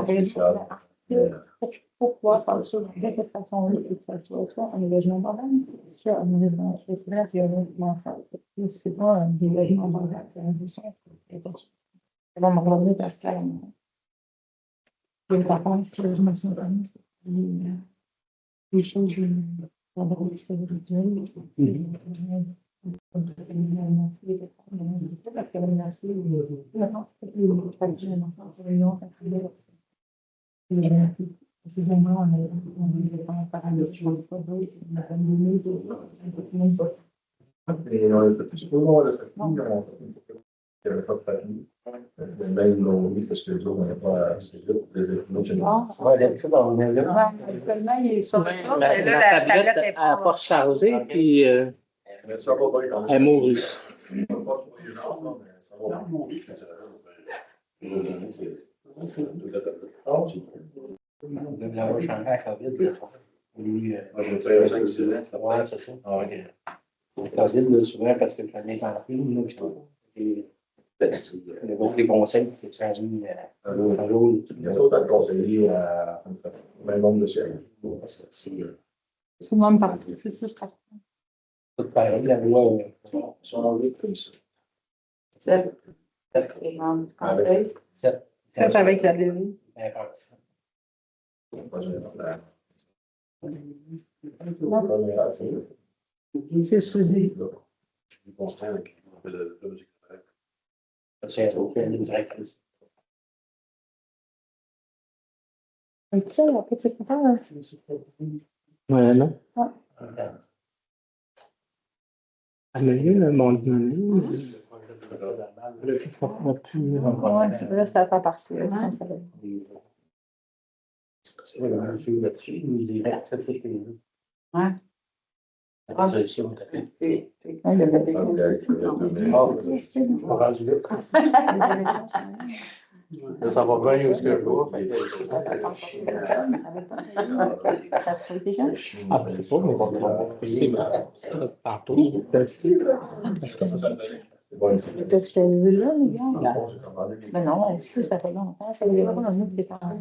spécial. Pour pouvoir faire ça de cette façon-là, que ça soit un logement moderne, soit un logement spécial, puis un logement simple. C'est pas des logements modernes, c'est un logement. Ça va me revenir parce que les vacances, que je me suis donné, c'est des choses ça va être spirituel. Parce que l'université, maintenant, c'est plus le traditionnel, c'est réunion, ça fait c'est vraiment, on est en parlant de choses, pas d'autres, on a comme des mots, Et on était plus pour moi, le fait qu'il n'y avait pas de famille. Même ils l'ont mis parce que les autres n'avaient pas assez vite pour les étudiants. Ouais, d'habitude, on est là. Seulement, il est sur le Ouais, compte, la mais là, la tablette tablette est n'a pas rechargé, puis Mais ça va bien quand elle est même. mourue. Pas pour les gens, non, mais ça va bien. La voix changée à la COVID. Lui, Moi, j'ai fait 5-6 ans. ouais, c'est ça. Ah ouais. La COVID, là, souvent, parce que j'en ai tenté, là, puis le gros des conseils, c'est de changer Un jour, il y a autant de conseillers à même nombre de siècles. C'est le même partout, c'est ça, c'est tout pareil, la loi. Sont enlevés comme ça. ça. Avec C'est avec la dérive. C'est Suzy. Je suis conscient qu'on fait de la musique. C'est une directrice. Et ça, la petite guitare. Ouais, non? Ouais. Elle a eu un monde de Ouais, c'est vrai, c'est à temps partiel. C'est un jeu là-dessus, il dirait que ça fait plaisir. Ouais. La résolution, t'as fait. Ouais, il y avait des Ça me fait que Rendu là. Là, ça va bien où est-ce que je vois. Ça se fait déjà? Ah, je sais pas, mais on va payer tantôt. Peut-être que je t'ai vu là, les gars. Mais non, si, ça fait longtemps. Ça fait vraiment longtemps que t'es parlé.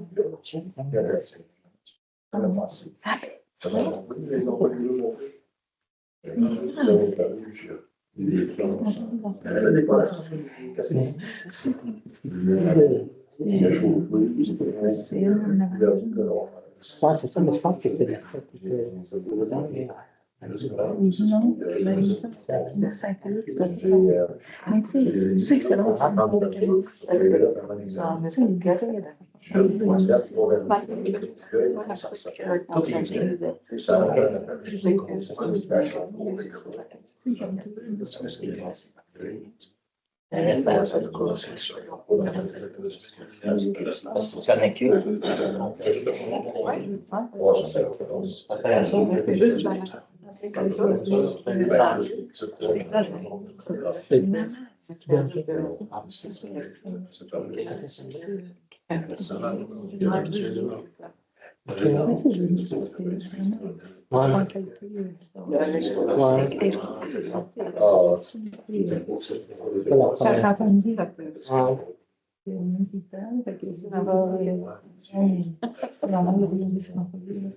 Ouais, c'est ça, mais je pense que c'est la fête. Non, le 5 août, tu sais que c'est long.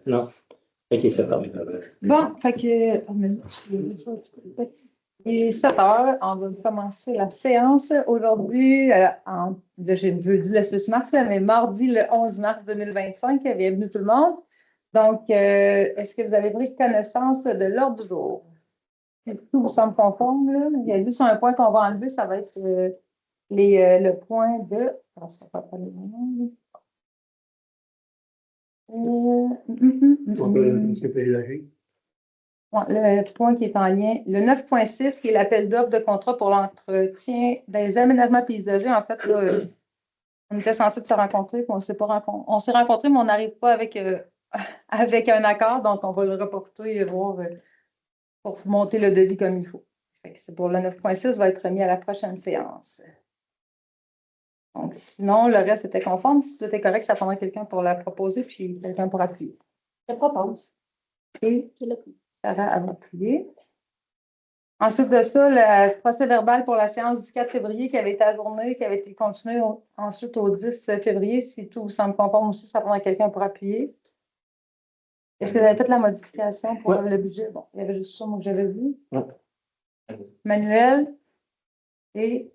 Non. Ok, c'est top. Bon, fait que. Il est 7 heures, on va commencer la séance aujourd'hui, j'ai jeudi le 6 mars, là, mais mardi le 11 mars 2025. Bienvenue tout le monde. Donc, est-ce que vous avez pris connaissance de l'ordre du jour? Tout vous semble conforme, là? Il y a juste un point qu'on va enlever, ça va être le point de. Parce qu'on va pas les noms. Le point qui est en lien, le 9.6, qui est l'appel d'offres de contrat pour l'entretien des aménagements paysagers. En fait, là, on était censé se rencontrer, puis on s'est rencontrés, mais on n'arrive pas avec, avec un accord, donc on va le reporter et voir pour monter le devis comme il faut. C'est pour le 9.6, va être remis à la prochaine séance. Donc, sinon, le reste était conforme. Si tout est correct, ça prendra quelqu'un pour la proposer, puis quelqu'un pour appuyer. Je propose. Et Sarah a appuyé. Ensuite de ça, le procès verbal pour la séance du 4 février qui avait été ajourné, qui avait été continué ensuite au 10 février. Si tout vous semble conforme aussi, ça prendra quelqu'un pour appuyer. Est-ce que vous avez fait la modification pour le budget? Bon, il y avait juste ça, moi, que j'avais vu. Ouais. Manuel et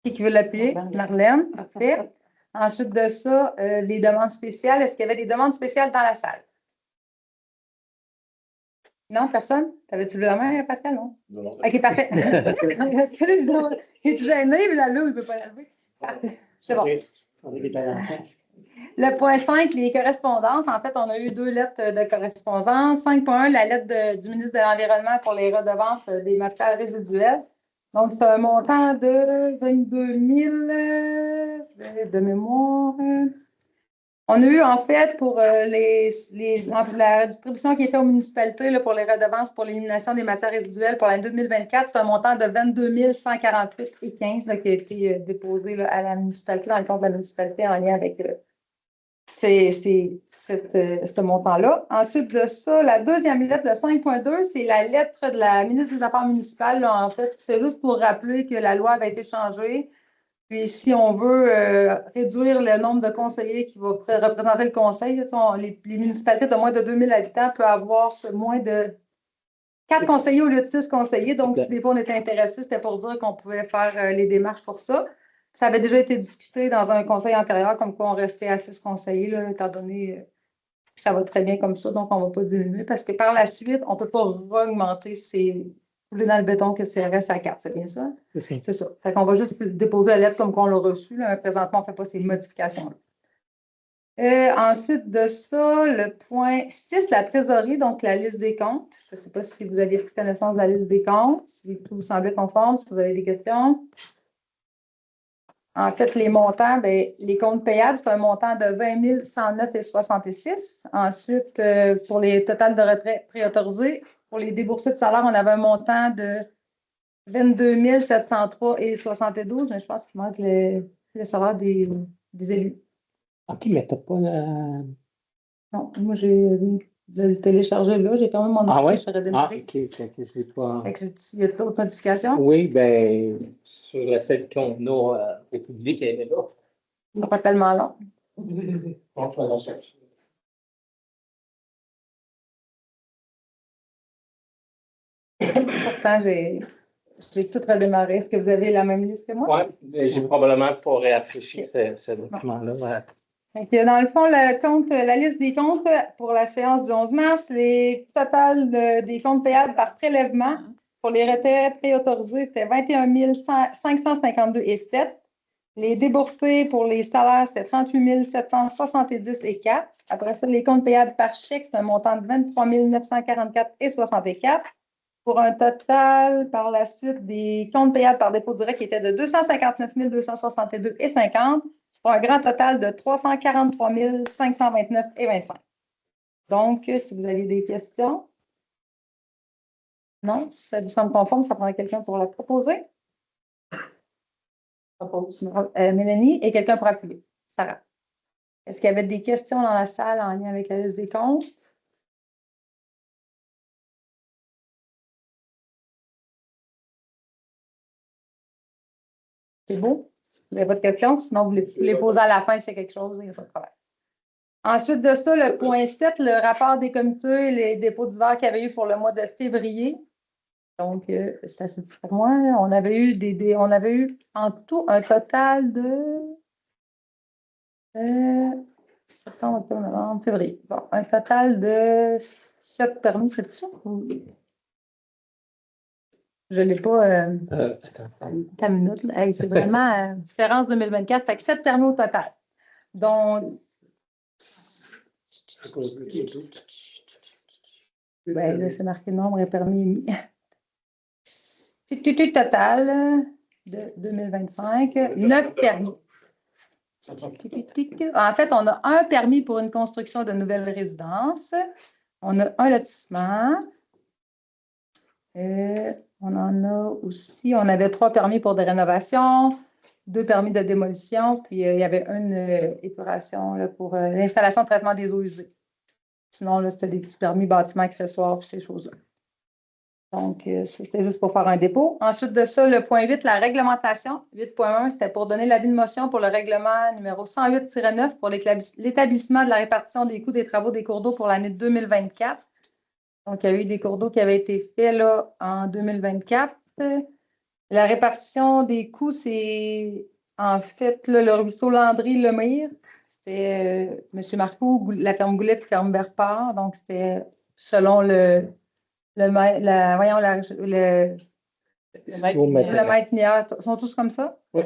qui veut l'appuyer? Marlène, parfait. Ensuite de ça, les demandes spéciales. Est-ce qu'il y avait des demandes spéciales dans la salle? Non, personne? T'avais-tu levé la main, Pascal? Non? Non. OK, parfait. Est-ce que là, il est gêné, mais là, il ne peut pas la lever. Parfait. C'est bon. Le point 5, les correspondances. En fait, on a eu 2 lettres de correspondance. 5.1, la lettre du ministre de l'Environnement pour les redevances des matières résiduelles. Donc, c'est un montant de 22 000 de mémoire. On a eu, en fait, pour la distribution qui est faite aux municipalités là, pour les redevances pour l'élimination des matières résiduelles pour l'année 2024, c'est un montant de 22 148,15 qui a été déposé là, à la municipalité, dans le compte de la municipalité en lien avec ce montant-là. Ensuite de ça, la deuxième lettre, le 5.2, c'est la lettre de la ministre des Affaires municipales. Là, en fait, c'est juste pour rappeler que la loi avait été changée. Puis, si on veut réduire le nombre de conseillers qui vont représenter le conseil, les municipalités de moins de 2000 habitants peuvent avoir moins de 4 conseillers au lieu de 6 conseillers. Donc, si des fois on était intéressé, c'était pour dire qu'on pouvait faire les démarches pour ça. Ça avait déjà été discuté dans un conseil antérieur, comme quoi on restait à 6 conseillers, là, étant donné que ça va très bien comme ça, donc on ne va pas diminuer. Parce que par la suite, on ne peut pas augmenter dans le béton que c'est reste à 4, c'est bien ça? C'est ça. Fait qu'on va juste déposer la lettre comme qu'on l'a reçue. Là. Présentement, on ne fait pas ces modifications-là. Ensuite de ça, le point 6, la trésorerie, donc la liste des comptes. Je ne sais pas si vous avez pris connaissance de la liste des comptes, si tout vous semblait conforme, si vous avez des questions. En fait, les montants, bien, les comptes payables, c'est un montant de 20 109,66. Ensuite, pour les totals de retrait préautorisés, pour les déboursés de salaire, on avait un montant de 22 703,72, mais je pense qu'il manque le salaire des élus. OK, mais tu n'as pas Non, moi, j'ai le téléchargé là, j'ai permis mon Ah ouais? je serais démarré. OK, je sais pas. Y a d'autres modifications? Oui, bien, sur celle qu'on a au public, elle est là. Pas tellement long. Pourtant, j'ai tout redémarré. Est-ce que vous avez la même liste que moi? Oui, j'ai probablement pas réaffiché ce document-là. Dans le fond, la liste des comptes pour la séance du 11 mars, les totals des comptes payables par prélèvement pour les retraits préautorisés, c'était 21 552,7. Les déboursés pour les salaires, c'était 38 770,4. Après ça, les comptes payables par chèque, c'est un montant de 23 944,64. Pour un total, par la suite, des comptes payables par dépôt direct qui étaient de 259 262,50 pour un grand total de 343 529,25. Donc, si vous avez des questions, non, si ça vous semble conforme, ça prendra quelqu'un pour la proposer. Mélanie et quelqu'un pour appuyer. Sarah. Est-ce qu'il y avait des questions dans la salle en lien avec la liste des comptes? C'est beau? Vous n'avez pas de questions? Sinon, vous les posez à la fin si c'est quelque chose, il n'y a pas de problème. Ensuite de ça, le point 7, le rapport des comités, les dépôts d'hiver qu'il y avait eu pour le mois de février. Donc, c'est assez petit pour moi. On avait eu en tout un total de septembre, octobre, novembre, février. Bon, un total de 7 permis, c'est ça? Je ne l'ai pas. Ta minute, hey, c'est vraiment différence 2024. Fait que 7 permis au total. Donc, ben, là, c'est marqué nombre et permis émis. Total de 2025, 9 permis. En fait, on a un permis pour une construction de nouvelles résidences. On a un lotissement. On en a aussi, on avait 3 permis pour des rénovations, 2 permis de démolition, puis il y avait une épuration là, pour l'installation de traitement des eaux usées. Sinon, là, c'était des petits permis bâtiments accessoires, puis ces choses-là. Donc, ça, c'était juste pour faire un dépôt. Ensuite de ça, le point 8, la réglementation. 8.1, c'était pour donner l'avis de motion pour le règlement numéro 108-9 pour l'établissement de la répartition des coûts des travaux des cours d'eau pour l'année 2024. Donc, il y a eu des cours d'eau qui avaient été faits là, en 2024. La répartition des coûts, c'est en fait là, le ruisseau Landry-Lemire. C'était M. Marcoux, la ferme Goulet et la ferme Berpard. Donc, c'était selon voyons, le maître Niard. Ils sont tous comme ça? Oui.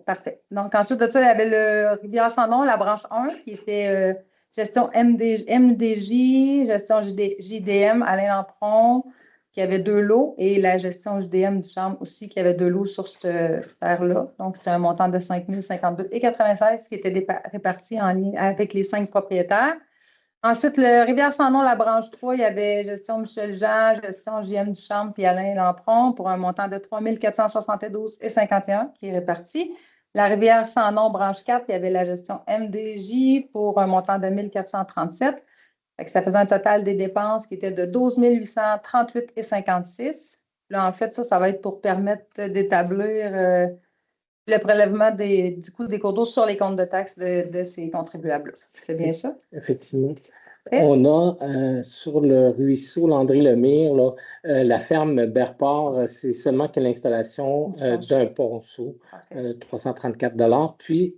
Parfait. Donc, ensuite de ça, il y avait le Rivière-Sans-Nom, la branche 1, qui était gestion MDJ, gestion JDM, Alain Lampron, qui avait 2 lots, et la gestion JDM du Charme aussi, qui avait 2 lots sur cette terre-là. Donc, c'était un montant de 5 052,96 qui était réparti en lien avec les 5 propriétaires. Ensuite, le Rivière-Sans-Nom, la branche 3, il y avait gestion Michel Jean, gestion JM Duchamp puis Alain Lampron pour un montant de 3 472,51 qui est réparti. La Rivière-Sans-Nom, branche 4, il y avait la gestion MDJ pour un montant de 1 437. Ça faisait un total des dépenses qui était de 12 838,56. Là, en fait, ça va être pour permettre d'établir le prélèvement du coût des cours d'eau sur les comptes de taxes de ces contribuables. C'est bien ça? Effectivement. Okay. On a sur le ruisseau Landry-Lemire, la ferme Berpard, c'est seulement que l'installation d'un ponceau, 334 $. Puis,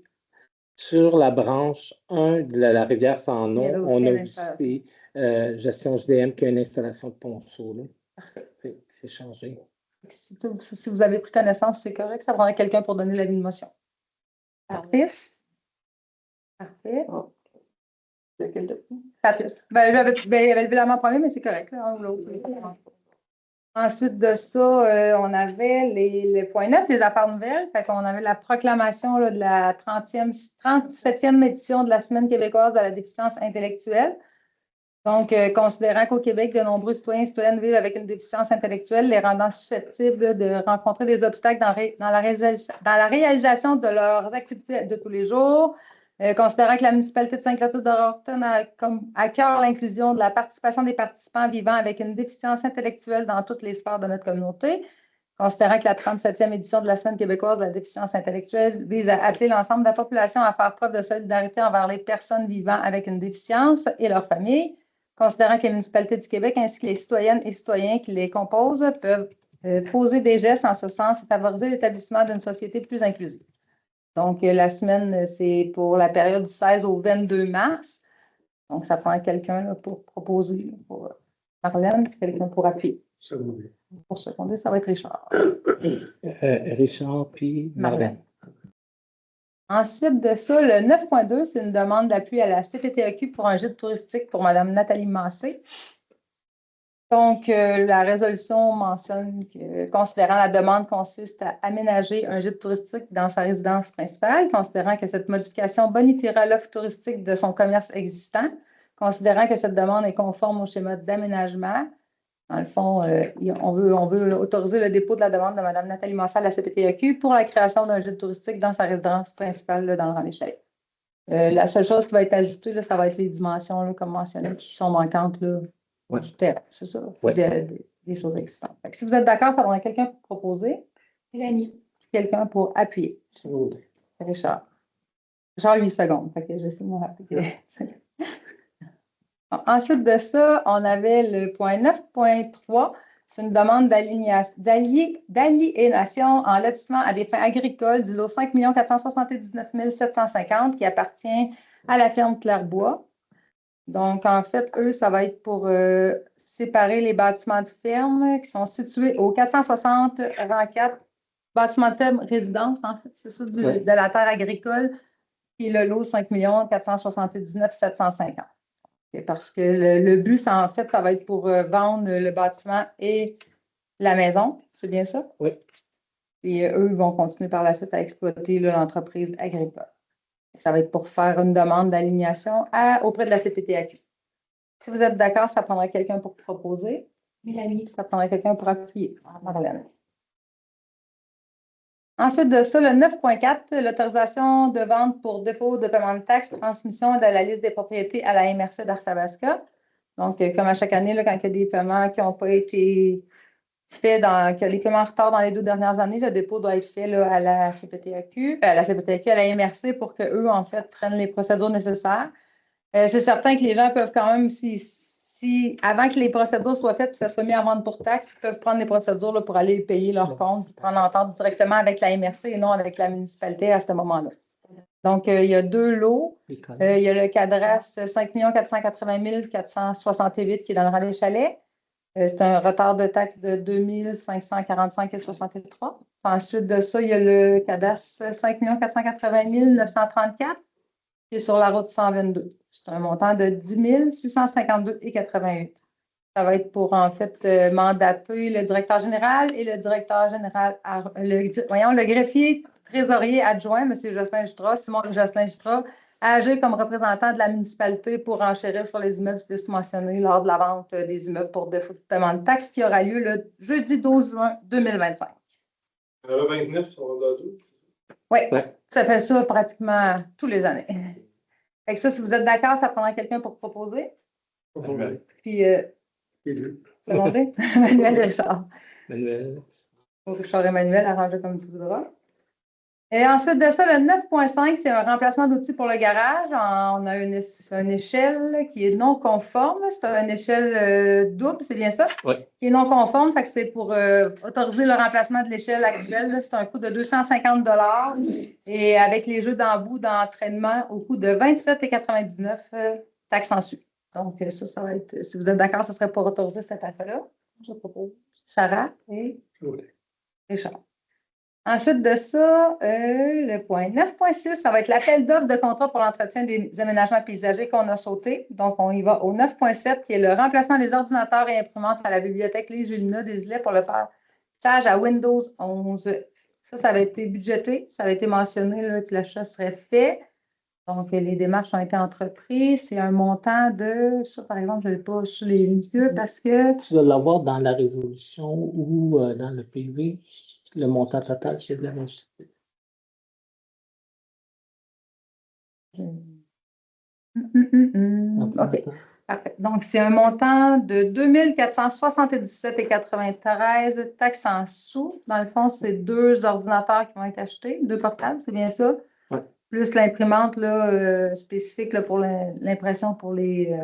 sur la branche 1 de la rivière sans nom, on a aussi gestion JDM qui a une installation de ponceau. Parfait. C'est changé. Si vous avez pris connaissance, c'est correct. Ça prendrait quelqu'un pour donner l'avis de motion. Patrice? Parfait. Oh. Patrice. Il avait levé la main en premier, mais c'est correct. Là, un ou l'autre. Ensuite de ça, on avait les points 9, les affaires nouvelles. Fait qu'on avait la proclamation là, de la 37e édition de la Semaine québécoise de la déficience intellectuelle. Donc, considérant qu'au Québec, de nombreux citoyens et citoyennes vivent avec une déficience intellectuelle, les rendant susceptibles de rencontrer des obstacles dans la réalisation de leurs activités de tous les jours, considérant que la municipalité de Saint-Clotilde-de-Rockton a comme à cœur l'inclusion de la participation des participants vivant avec une déficience intellectuelle dans toutes les sphères de notre communauté, considérant que la 37e édition de la Semaine québécoise de la déficience intellectuelle vise à appeler l'ensemble de la population à faire preuve de solidarité envers les personnes vivant avec une déficience et leurs familles, considérant que les municipalités du Québec ainsi que les citoyennes et citoyens qui les composent peuvent poser des gestes en ce sens et favoriser l'établissement d'une société plus inclusive. Donc, la semaine, c'est pour la période du 16 au 22 mars. Donc, ça prend quelqu'un pour proposer, pour Marlène, quelqu'un pour appuyer. Pour seconder, ça va être Richard. Richard puis Marlène. Ensuite de ça, le 9.2, c'est une demande d'appui à la CPTAQ pour un gîte touristique pour Mme Nathalie Massé. Donc, la résolution mentionne que, considérant la demande consiste à aménager un gîte touristique dans sa résidence principale, considérant que cette modification bonifiera l'offre touristique de son commerce existant, considérant que cette demande est conforme au schéma d'aménagement. Dans le fond, on veut autoriser le dépôt de la demande de Mme Nathalie Massé à la CPTAQ pour la création d'un gîte touristique dans sa résidence principale là, dans le Rang-des-Chalets. La seule chose qui va être ajoutée, là, ça va être les dimensions, là, comme mentionné, qui sont manquantes là, du terrain. C'est ça, des choses existantes. Fait que si vous êtes d'accord, ça va quelqu'un pour proposer. Mélanie. Quelqu'un pour appuyer. Richard. Genre 8 secondes. Fait que j'essaie de me rappeler. Ensuite de ça, on avait le point 9.3. C'est une demande d'aliénation en lotissement à des fins agricoles du lot 5 479 750 qui appartient à la ferme Clairbois. Donc, en fait, eux, ça va être pour séparer les bâtiments de ferme qui sont situés au 460 rang 4, bâtiments de ferme résidence, en fait, c'est ça, de la terre agricole, qui est le lot 5 479 750. Parce que le but, ça, en fait, ça va être pour vendre le bâtiment et la maison. C'est bien ça? Oui. Puis eux vont continuer par la suite à exploiter l'entreprise agricole. Ça va être pour faire une demande d'alignation auprès de la CPTAQ. Si vous êtes d'accord, ça prendrait quelqu'un pour proposer. Mélanie. Ça prendrait quelqu'un pour appuyer. Marlène. Ensuite de ça, le 9.4, l'autorisation de vente pour défaut de paiement de taxes, transmission de la liste des propriétés à la MRC d'Arthabasca. Donc, comme à chaque année, là, quand il y a des paiements qui n'ont pas été qui a des paiements en retard dans les 2 dernières années, le dépôt doit être fait là, à la CPTAQ, à la MRC pour qu'eux, en fait, prennent les procédures nécessaires. C'est certain que les gens peuvent quand même, avant que les procédures soient faites et que ça soit mis en vente pour taxe, ils peuvent prendre les procédures là, pour aller payer leur compte, prendre entente directement avec la MRC et non avec la municipalité à ce moment-là. Donc, il y a 2 lots. Il y a le CADRAS 5 480 468 qui est dans le rallye chalet. C'est un retard de taxe de 2 545,63. Ensuite de ça, il y a le cadastre 5 480 934 qui est sur la route 122. C'est un montant de 10 652,88. Ça va être pour, en fait, mandater le directeur général et le directeur général, le greffier trésorier adjoint, M. Jocelyn Jutras, Simon Jocelyn Jutras, à agir comme représentant de la municipalité pour enchérir sur les immeubles mentionnés lors de la vente des immeubles pour défaut de paiement de taxes qui aura lieu le jeudi 12 juin 2025. Il y en a 29 sur le 12. Oui, ça fait ça pratiquement tous les années. Fait que ça, si vous êtes d'accord, ça prendra quelqu'un pour proposer. Puis, secondé, Manuel et Richard. Richard et Manuel, arrangez comme tu voudras. Et ensuite de ça, le 9.5, c'est un remplacement d'outils pour le garage. On a une échelle qui est non conforme. C'est une échelle double, c'est bien ça? Oui. Qui est non conforme, fait que c'est pour autoriser le remplacement de l'échelle actuelle. C'est un coût de 250 $ et avec les jeux d'embout d'entraînement au coût de 27,99 taxes en su. Donc, ça va être, si vous êtes d'accord, ce serait pour autoriser cette affaire-là. Je propose Sarah et Richard. Ensuite de ça, le point 9.6, ça va être l'appel d'offres de contrat pour l'entretien des aménagements paysagers qu'on a sauté. Donc, on y va au 9.7, qui est le remplacement des ordinateurs et imprimantes à la bibliothèque Lise Julina des Îlets pour le passage à Windows 11. Ça va être budgété. Ça a été mentionné là, que l'achat serait fait. Donc, les démarches ont été entreprises. C'est un montant de, ça par exemple, je ne l'ai pas sous les yeux parce que… Tu dois l'avoir dans la résolution ou dans le PV, le montant total, c'est de la même chose. OK. Parfait. Donc, c'est un montant de 2 477,93 taxes en sous. Dans le fond, c'est 2 ordinateurs qui vont être achetés, 2 portables, c'est bien ça? Oui. Plus l'imprimante là, spécifique là, pour l'impression pour les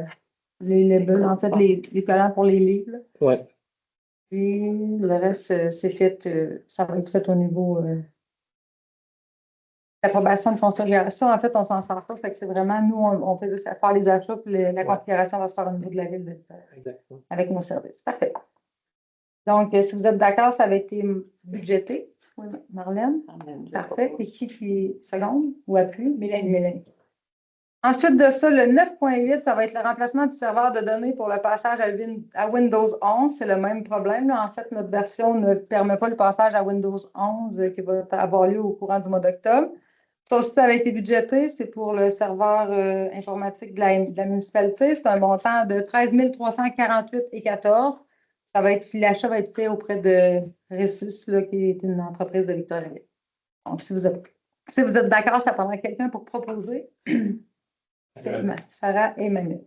labels, en fait, les collants pour les livres. Oui. Puis, le reste, c'est fait, ça va être fait au niveau l'approbation de configuration. En fait, on s'en sort pas. Fait que c'est vraiment, nous, on fait juste faire les achats, puis la configuration va se faire au niveau de la ville avec nos services. Parfait. Donc, si vous êtes d'accord, ça avait été budgété. Oui, Marlène? Parfait. Et qui seconde ou appui? Mélanie. Ensuite de ça, le 9.8, ça va être le remplacement du serveur de données pour le passage à Windows 11. C'est le même problème. Là. En fait, notre version ne permet pas le passage à Windows 11 qui va avoir lieu au courant du mois d'octobre. Ça aussi, ça avait été budgété. C'est pour le serveur informatique de la municipalité. C'est un montant de 13 348,14. L'achat va être fait auprès de Ressus, là, qui est une entreprise de Victoriaville. Donc, si vous êtes d'accord, ça prendra quelqu'un pour proposer. Sarah et Manuel.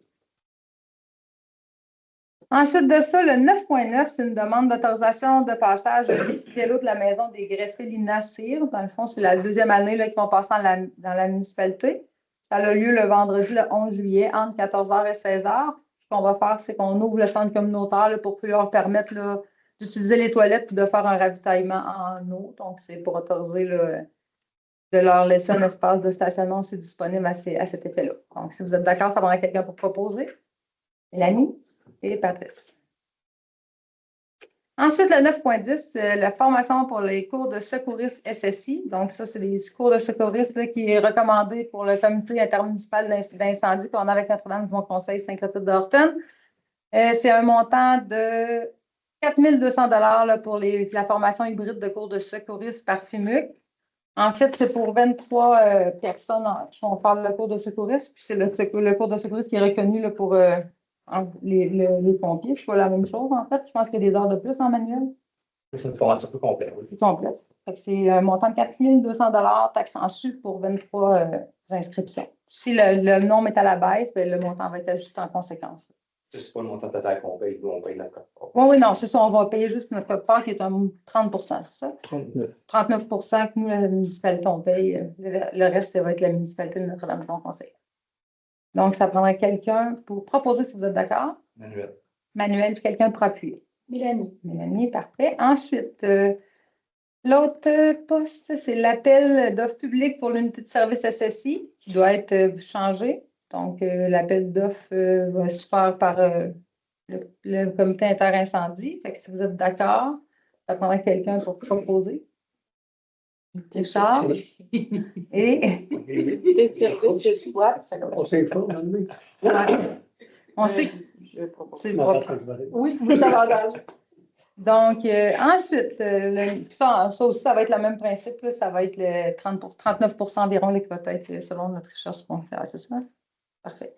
Ensuite de ça, le 9.9, c'est une demande d'autorisation de passage des vélos de la maison des greffés Lina Cyr. Dans le fond, c'est la 2e année qu'ils vont passer dans la municipalité. Ça a lieu le vendredi, le 11 juillet, entre 14h et 16h. Ce qu'on va faire, c'est qu'on ouvre le centre communautaire là, pour leur permettre d'utiliser les toilettes et de faire un ravitaillement en eau. Donc, c'est pour autoriser de leur laisser un espace de stationnement aussi disponible à cet effet-là. Donc, si vous êtes d'accord, ça va être quelqu'un pour proposer. Mélanie et Patrice. Ensuite, le 9.10, la formation pour les cours de secouristes SSI. Donc, ça, c'est les cours de secouristes là, qui est recommandé pour le comité intermunicipal d'incendie qu'on a avec Notre-Dame du Mont-Conseil Saint-Clotilde d'Orton. C'est un montant de 4 200 $ pour la formation hybride de cours de secouristes par FIMUC. En fait, c'est pour 23 personnes qui vont faire le cours de secouriste. Puis c'est le cours de secouriste qui est reconnu là, pour les pompiers. C'est pas la même chose, en fait. Je pense qu'il y a des heures de plus en manuel. C'est une formation plus complète. Oui. Plus complète. C'est un montant de 4 200 $ taxe en su pour 23 inscriptions. Si le nombre est à la baisse, bien, le montant va être ajusté en conséquence. C'est pas le montant total qu'on paye, nous, on paye notre part. Oui, oui, non, c'est ça. On va payer juste notre part qui est un 30 c'est ça? 39. 39 que nous, la municipalité, on paye. Le reste, ça va être la municipalité de Notre-Dame-du-Conseil. Donc, ça prendrait quelqu'un pour proposer si vous êtes d'accord. Manuel. Manuel, puis quelqu'un pour appuyer. Mélanie. Mélanie, parfait. Ensuite, l'autre poste, c'est l'appel d'offres publiques pour l'unité de service SSI qui doit être changé. Donc, l'appel d'offres va se faire par le comité inter-incendie. Fait que si vous êtes d'accord, ça prendrait quelqu'un pour proposer. Richard. Et Des services de SWAT. On sait pas, on sait que Je propose. c'est propre. Oui, davantage. Donc, ensuite, ça aussi, ça va être le même principe. Là, ça va être le 39 environ là, qui va être selon notre recherche qu'on fait. C'est ça? Parfait.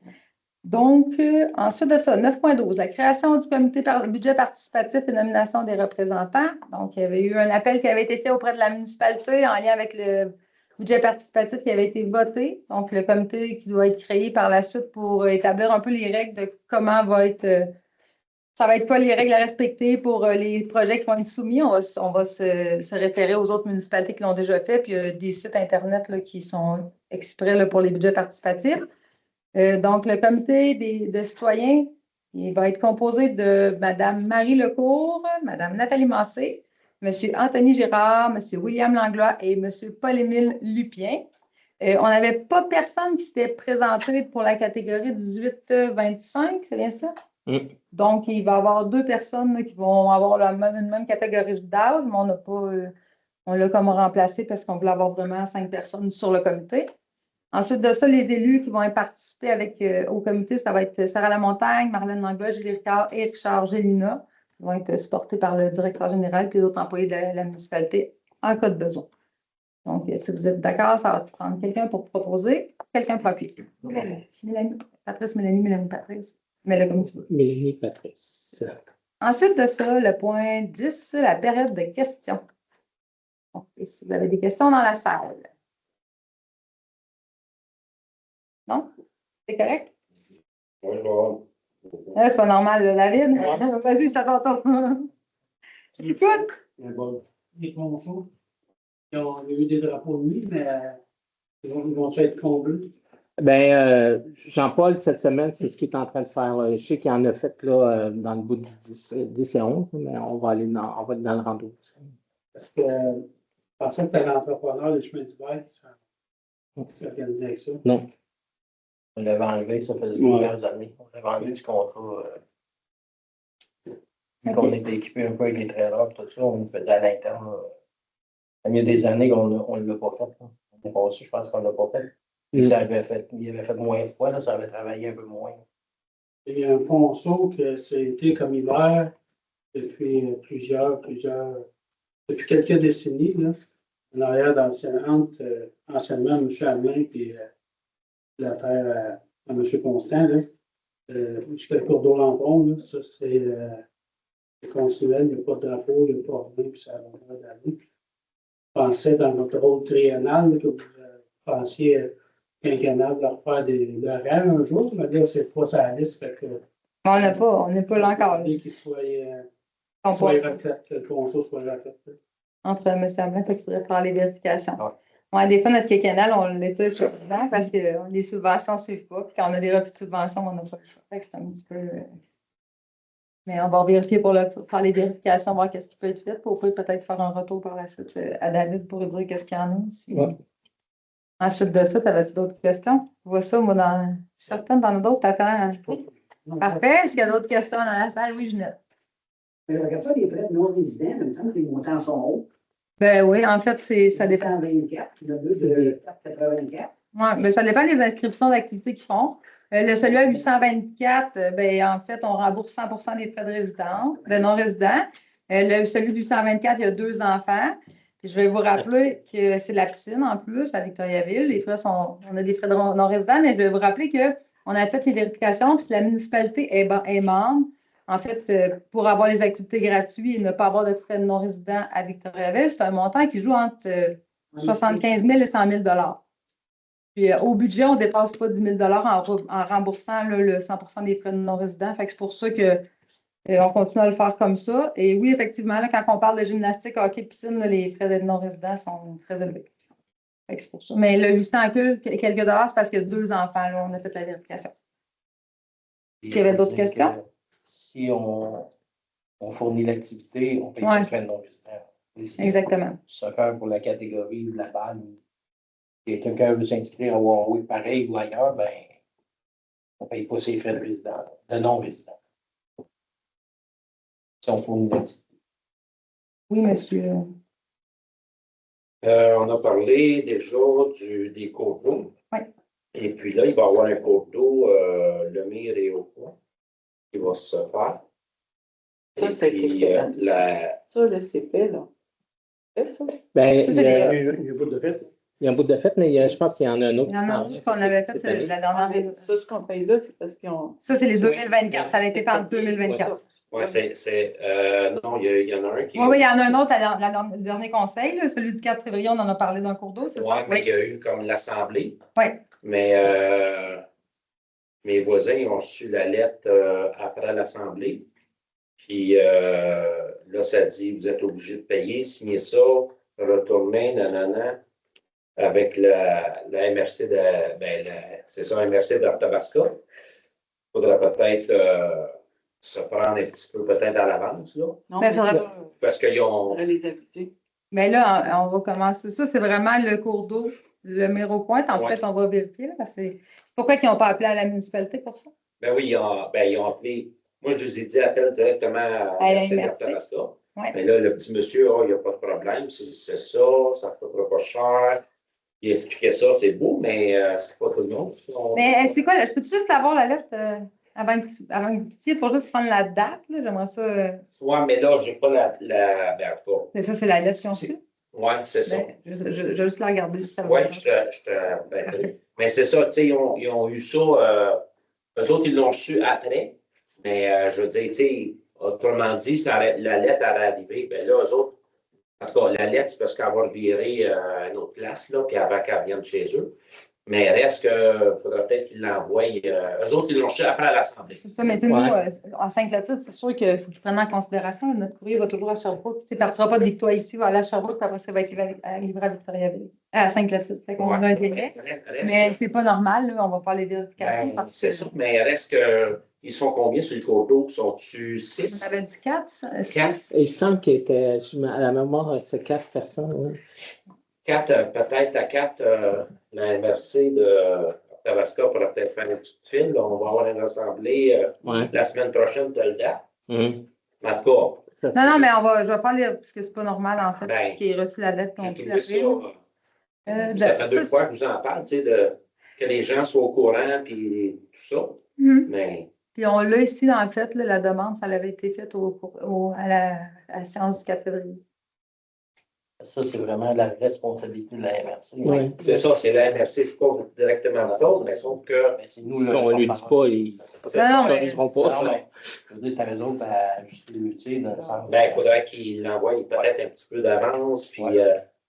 Donc, ensuite de ça, 9.12, la création du comité budget participatif et nomination des représentants. Donc, il y avait eu un appel qui avait été fait auprès de la municipalité en lien avec le budget participatif qui avait été voté. Donc, le comité qui doit être créé par la suite pour établir un peu les règles de comment va être, ça va être quoi les règles à respecter pour les projets qui vont être soumis. On va se référer aux autres municipalités qui l'ont déjà fait, puis il y a des sites Internet là, qui sont exprès là, pour les budgets participatifs. Donc, le comité de citoyens, il va être composé de Mme Marie Lecourt, Mme Nathalie Massé, M. Anthony Girard, M. William Langlois et M. Paul-Émile Lupien. On n'avait pas personne qui s'était présenté pour la catégorie 18-25, c'est bien ça? Oui. Donc, il va y avoir 2 personnes là, qui vont avoir une même catégorie d'âge, mais on n'a pas, on l'a comme remplacé parce qu'on voulait avoir vraiment 5 personnes sur le comité. Ensuite de ça, les élus qui vont participer au comité, ça va être Sarah Lamontagne, Marlène Langlois, Julie Ricard et Richard Gélina. Ils vont être supportés par le directeur général et les autres employés de la municipalité en cas de besoin. Donc, si vous êtes d'accord, ça va prendre quelqu'un pour proposer, quelqu'un pour appuyer. Mélanie, Patrice, Mélanie, Patrice. Mais comme tu veux. Mélanie Patrice. Ensuite de ça, le point 10, la période de questions. Donc, si vous avez des questions dans la salle. Non? C'est correct? Oui, je vais voir. C'est pas normal, là, la vide. Vas-y, c'est à ton tour. Écoute. Les consos, il y a eu des drapeaux de nuit, mais ils vont être comblés. Ben, Jean-Paul, cette semaine, c'est ce qu'il est en train de faire. Là. Je sais qu'il en a fait là, dans le bout du 10 et 11, mais on va aller dans le rendez-vous. Parce que je pensais que tu l'entrepreneur des chemins d'hiver qui s'organisait avec ça. Non. On l'avait enlevé, ça fait plusieurs années. On l'avait enlevé du contrat. Vu qu'on était équipé un peu avec les trailers et tout ça, on faisait à l'interne. Il y a des années qu'on ne l'a pas fait. Là. On est passé, je pense qu'on ne l'a pas fait. Il avait fait moins de fois, là, ça avait travaillé un peu moins. Il y a un ponceau que c'était comme hiver depuis depuis quelques décennies, là, en arrière anciennement M. Hamelin et la terre à M. Constant, là, jusqu'à le cours d'eau Lampron, ça c'est continuel, il n'y a pas de drapeau, il n'y a pas rien, puis ça va avoir d'années. Je pensais dans votre rôle triennal là, que vous pensiez quinquennal de refaire de rêve un jour, mais là, c'est pas sa liste, fait que. On n'est pas là encore. Qu'il soit refait, que le conso soit refait. Entre M. Hamelin, il faudrait faire les vérifications. Ouais, des fois, notre quinquennal, on l'étire sur le vent parce que les subventions ne suivent pas. Puis quand on a des refus de subventions, on n'a pas le choix. Fait que c'est un petit peu. Mais on va vérifier pour faire les vérifications, voir qu'est-ce qui peut être fait. Pour peut-être faire un retour par la suite à David pour lui dire qu'est-ce qu'il y en a. Si... Ouais. Ensuite de ça, tu avais d'autres questions? Je vois ça, moi, je suis certaine dans d'autres. T'attends. Parfait. Est-ce qu'il y a d'autres questions dans la salle? Oui, Ginette. Regarde ça, les frais de non-résidents, il me semble que les montants sont hauts. Ben oui, en fait, ça dépend. 124, le 2 de 484. Oui, mais ça dépend des inscriptions d'activités qu'ils font. Celui à 824, ben, en fait, on rembourse 100 des frais de non-résidents. Celui de 824, il y a 2 enfants. Puis je vais vous rappeler que c'est la piscine en plus à Victoriaville. Les frais on a des frais de non-résidents, mais je vais vous rappeler qu'on a fait les vérifications, puis si la municipalité est membre, en fait, pour avoir les activités gratuites et ne pas avoir de frais de non-résidents à Victoriaville, c'est un montant qui joue entre 75 000 et 100 000 $. Puis au budget, on ne dépasse pas 10 000 en remboursant là, le 100 des frais de non-résidents. Fait que c'est pour ça que on continue à le faire comme ça. Et oui, effectivement, là, quand on parle de gymnastique, hockey, piscine, là, les frais d'être non-résidents sont très élevés. Fait que c'est pour ça. Mais le 800 quelques dollars, c'est parce qu'il y a 2 enfants. Là, on a fait la vérification. Est-ce qu'il y avait d'autres questions? Si on fournit l'activité, on paye Ouais. les frais de non-résidents. Exactement. Soccer pour la catégorie de la balle. Si quelqu'un veut s'inscrire à Warwick pareil ou ailleurs, ben, on ne paye pas ses frais de résident, de non-résident. Si on fournit l'activité. Oui, monsieur. On a parlé déjà des cours d'eau. Oui. Et puis là, il va y avoir un cours d'eau, le Mire et au point, qui va se faire. Ça, Et c'est puis, excellent. Ça, le CP, là. C'est ça? Ben, Ça, il c'est y a Il y a un bout de fait. il y a un bout de fête, mais je pense qu'il y en a un autre. Il y en a un autre qu'on avait fait cette c'est année. la dernière Mais année. ça, ce qu'on paye là, c'est parce qu'ils ont. Ça, c'est les Oui. 2024. Ça a été fait en 2024. ouais, non, il y en a un qui. Oui, oui, il y en a un autre le dernier conseil, là, celui du 4 février, on en a parlé d'un cours d'eau. Ouais, mais il y a eu comme l'Assemblée. Oui. Mais mes voisins ils ont reçu la lettre après l'Assemblée. Puis là, ça dit, vous êtes obligé de payer, signer ça, retourner, nanana, avec la MRC c'est ça, MRC d'Arthabasca. Il faudra peut-être se prendre un petit peu peut-être à l'avance, là. Non, Mais mais faudrait- ça, Parce qu'ils ont. faudrait les habiter. Mais là, on va commencer. Ça, c'est vraiment le cours d'eau, le Miro Point. En Ouais. fait, on va vérifier. Là, parce que pourquoi ils n'ont pas appelé à la municipalité pour ça? Ben oui, ils ont appelé. Moi, je vous ai dit, appelle directement à À la MRC MRC. d'Arthabasca. Ouais. Mais là, le petit monsieur, il n'y a pas de problème. C'est ça, ça ne coûtera pas cher. Il expliquait ça, c'est beau, mais c'est pas tout le monde. Mais c'est quoi? Je peux-tu juste avoir la lettre avant que vous quittiez pour juste prendre la date? Là? J'aimerais ça. Ouais, mais là, j'ai pas ben, en tout cas, C'est ça, c'est la lettre qu'ils ont C'est- reçue. ouais, c'est ça. Ben, je vais juste la regarder si ça vous Oui, dérange. mais c'est ça, tu sais, ils ont eu ça, eux autres, ils l'ont reçu après, mais je veux dire, tu sais, autrement dit, la lettre allait arriver, ben là, eux autres, en tout cas, la lettre, c'est parce qu'elle va revirer à une autre place, là, puis avant qu'elle vienne chez eux. Mais reste qu'il faudrait peut-être qu'ils l'envoient. Eux autres, ils l'ont reçu après à l'Assemblée. C'est ça, mais tu sais, Ouais. nous, en Sainte-Clotilde, c'est sûr qu'il faut qu'ils prennent en considération. Notre courrier va toujours à Sherbrooke. Tu ne partira pas de Victoire ici, va aller à Sherbrooke, puis après, ça va être livré à Victoriaville, à Sainte-Clotilde. Fait qu'on a un délai. Mais c'est pas normal, là, on va faire les vérifications. Ben, parce c'est que- ça, mais reste que. Ils sont combien sur le cours d'eau? Sont-tu On 6? avait dit 4, 4? 6. Il semble qu'il était, à la mémoire, c'est 4 personnes. Oui. 4, peut-être à 4, la MRC de Tabasco pourra peut-être faire un petit coup de fil. On va avoir une assemblée Ouais. la semaine prochaine, de le date. Mhm. Mais en tout cas, Non, mais je vais pas lire, parce que c'est pas normal, en fait, Ben, qu'il ait reçu la lettre j'ai non plus trouvé ça. après. Ça fait 2 fois que je vous en parle, tu sais, que les gens soient au courant puis tout ça. Mhm. Mais Puis on l'a ici, dans le fait, là, la demande, ça avait été faite à la séance du 4 février. Ça, c'est vraiment la responsabilité de la MRC. Ouais. c'est ça, c'est la MRC, c'est pas directement la cause, mais sauf que. Mais c'est nous, là, On ne lui dit pas, ils Non, ne mais- corrigeront pas Non, ça. mais je veux dire, c'est à eux autres à ajuster le métier dans le sens. Ben, il faudrait qu'il l'envoie peut-être un petit peu d'avance, puis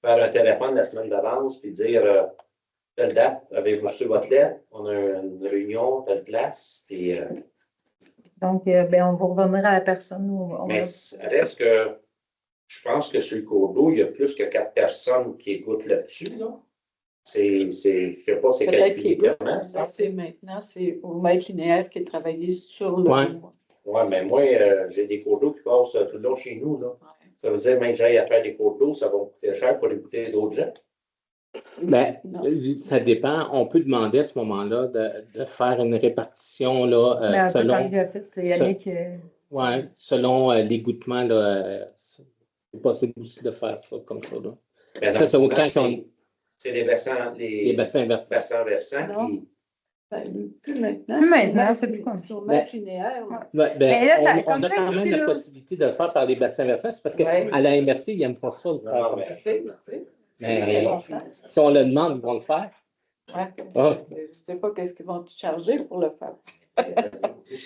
faire un téléphone la semaine d'avance, puis dire telle date, avez-vous reçu votre lettre? On a une réunion, telle place, puis. Donc, ben, on va revenir à la personne. Mais ça reste que je pense que sur le cours d'eau, il y a plus que 4 personnes qui écoutent là-dessus. Là. Je ne sais pas, c'est Peut-être calculé qu'il comment. maintenant, c'est au maître linéaire qui est travaillé sur le. Ouais. Oui, mais moi, j'ai des cours d'eau qui passent tout le long chez nous. Là. Ça veut dire, même que j'aille à faire des cours d'eau, ça va me coûter cher pour écouter d'autres gens. Ben, Non. ça dépend. On peut demander à ce moment-là de faire une répartition là, Mais un peu selon, comme il a fait, Yannick. ouais, selon l'égouttement. C'est possible aussi de faire ça comme ça. Là. Mais Ça, c'est dans le autant fond, qu'on- c'est les bassins, Les bassins versants. versants Non. qui. Ben, plus maintenant. Plus maintenant, c'est plus comme ça. Sur maître linéaire. là. Ouais, Mais là, ça- on comme a là, quand même ici, la là. possibilité de le faire par les bassins versants. C'est parce qu'à Ouais. la MRC, ils n'aiment pas ça. Le faire. Non, mais- Je sais, tu sais. Mais Longtemps. si on le demande, ils vont le faire. Ouais. Ah. Je ne sais pas qu'est-ce qu'ils vont te charger pour le faire. ça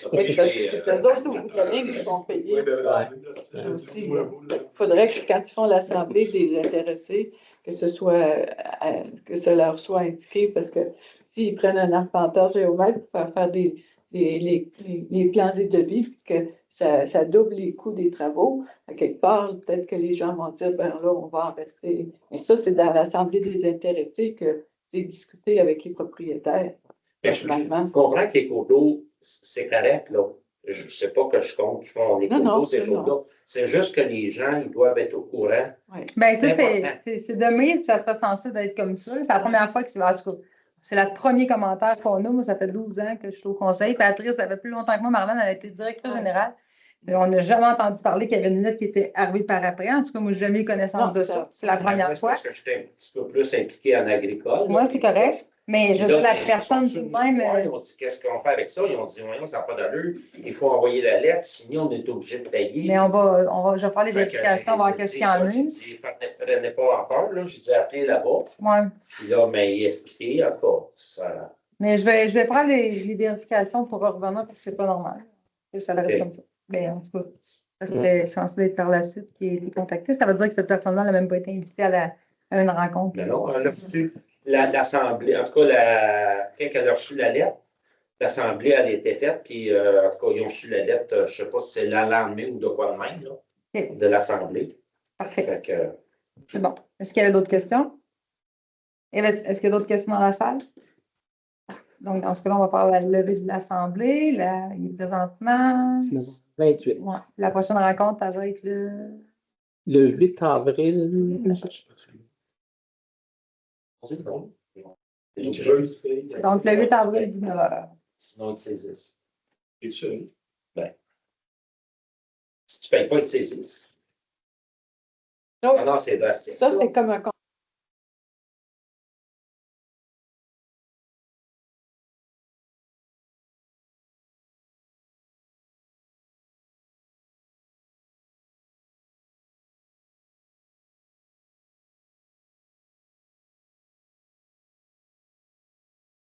va Mais coûter, c'est eux autres au bout de la ligne qui vont payer. Aussi, il faudrait que quand ils font l'assemblée des intéressés, que ce soit, que ça leur soit indiqué, parce que s'ils prennent un arpenteur géomètre pour faire les plans et devis, puis que ça double les coûts des travaux, à quelque part, peut-être que les gens vont dire, ben là, on va en rester. Et ça, c'est dans l'Assemblée des intéressés que c'est discuté avec les propriétaires. Mais je comprends que les cours d'eau, c'est correct, là. Je ne sais pas que je compte qu'ils font les cours Non, d'eau, ces non. choses-là. C'est juste que les gens, ils doivent être au courant. Ben, ça, important. c'est demain, ça serait censé d'être comme ça. C'est la première fois que c'est. En tout cas, c'est le premier commentaire qu'on a. Moi, ça fait 12 ans que je suis au conseil. Patrice, ça fait plus longtemps que moi. Marlène, elle a été directrice générale. Mais on n'a jamais entendu parler qu'il y avait une lettre qui était arrivée par après. En tout cas, moi, je n'ai jamais eu connaissance de ça. C'est la première fois. Parce que j'étais un petit peu plus impliqué en agricole. Moi, c'est correct. Mais je veux dire, la personne tout de même. Ils ont dit, qu'est-ce qu'on fait avec ça? Ils ont dit, voyons, ça n'a pas d'allure. Il faut envoyer la lettre, sinon on est obligé de payer. Mais je vais faire les vérifications, voir qu'est-ce qu'il y en a. J'ai dit, prenez pas encore, là. J'ai dit, appelez là-bas. Ouais. Puis là, mais il expliquait encore. Ça... Mais je vais faire les vérifications pour revenir parce que c'est pas normal. Que ça l'arrête comme ça. Mais en tout cas, ça serait censé être par la suite qui a été contacté. Ça veut dire que cette personne-là n'a même pas été invitée à une rencontre. Mais non, elle a reçu l'Assemblée. En tout cas, quand elle a reçu la lettre, l'Assemblée, elle a été faite. Puis, en tout cas, ils ont reçu la lettre, je ne sais pas si c'est le lendemain ou de quoi de même, là, de l'Assemblée. Parfait. Que, C'est bon. Est-ce qu'il y avait d'autres questions? Est-ce qu'il y a d'autres questions dans la salle? Donc, dans ce cas-là, on va faire la levée de l'Assemblée. Il est présentement. 28. Ouais. La prochaine rencontre, ça va être le. Le 8 avril. Donc, le 8 avril, 19h. Sinon, ils te saisissent. Et tu sais, Si tu ne payes pas, ils te saisissent. Donc, Ah non, c'est drastique. ça, c'est comme un